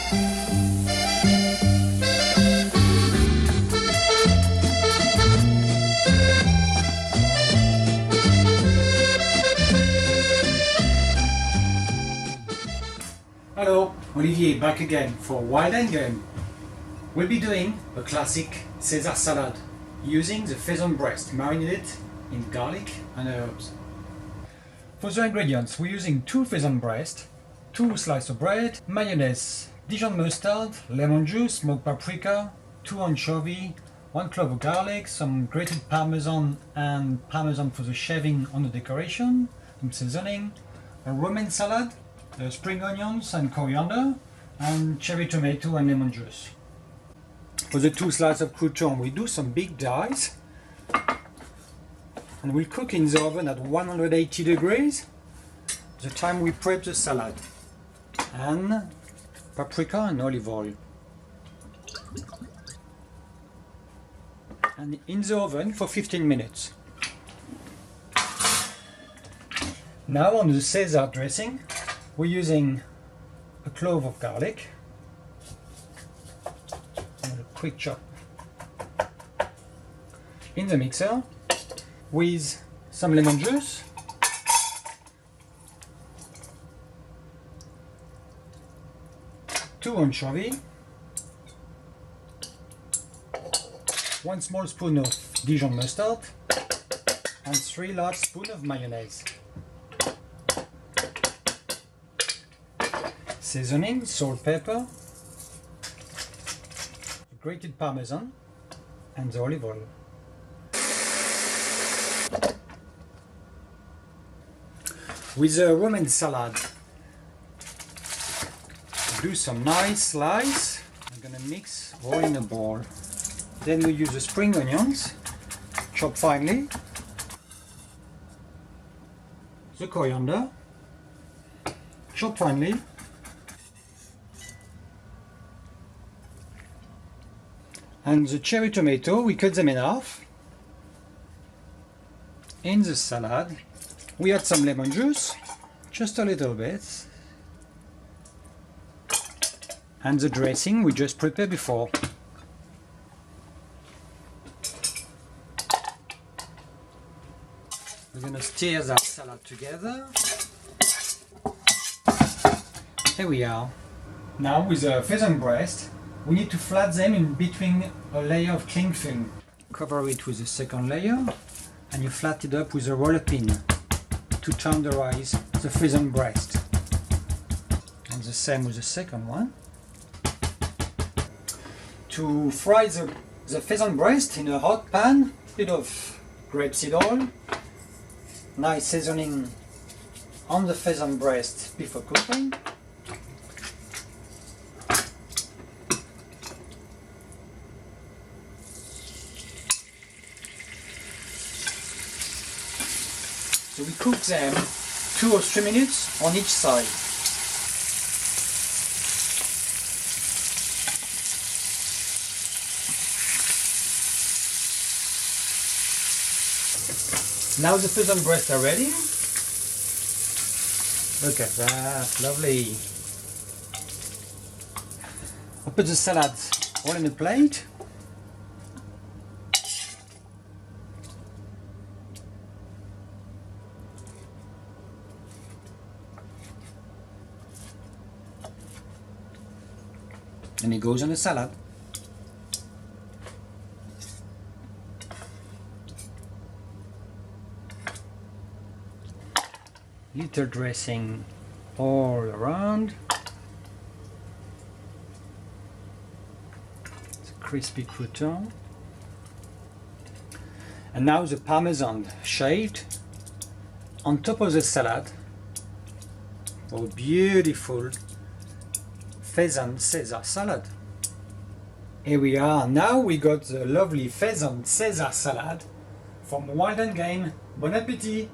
Hello, Olivier back again for Wild and Game. We'll be doing a classic Caesar salad using the pheasant breast marinated in garlic and herbs. For the ingredients, we're using 2 pheasant breast, 2 slices of bread, mayonnaise, Dijon mustard, lemon juice, smoked paprika, 2 anchovy, 1 clove of garlic, some grated parmesan and parmesan for the shaving on the decoration, some seasoning, a romaine salad, spring onions and coriander, and cherry tomato and lemon juice. For the 2 slices of crouton, we do some big dice and we'll cook in the oven at 180 degrees the time we prep the salad, and paprika and olive oil. And in the oven for 15 minutes. Now on the Caesar dressing, we're using a clove of garlic and a quick chop in the mixer with some lemon juice, two anchovy, 1 small spoon of Dijon mustard, and 3 large spoons of mayonnaise. Seasoning, salt, pepper, grated parmesan, and the olive oil. With the romaine salad, do some nice slice. I'm gonna mix all in a bowl. Then we use the spring onions, chopped finely, the coriander, chopped finely, and the cherry tomato, we cut them in half. In the salad, we add some lemon juice, just a little bit, and the dressing we just prepared before. We're going to stir that salad together. Here we are. Now with the pheasant breast, we need to flat them in between a layer of cling film. Cover it with a second layer and you flat it up with a roller pin to tenderize the pheasant breast. And the same with the second one. To fry the pheasant breast in a hot pan, a bit of grapeseed oil, nice seasoning on the pheasant breast before cooking. So we cook them 2 or 3 minutes on each side. Now the pheasant breasts are ready. Look at that, lovely. I put the salad all in a plate. And it goes on the salad. Little dressing all around. It's a crispy crouton. And now the parmesan shaved on top of the salad. Oh, beautiful Pheasant Caesar salad. Here we are. Now we got the lovely Pheasant Caesar salad from Wild and Game. Bon appétit!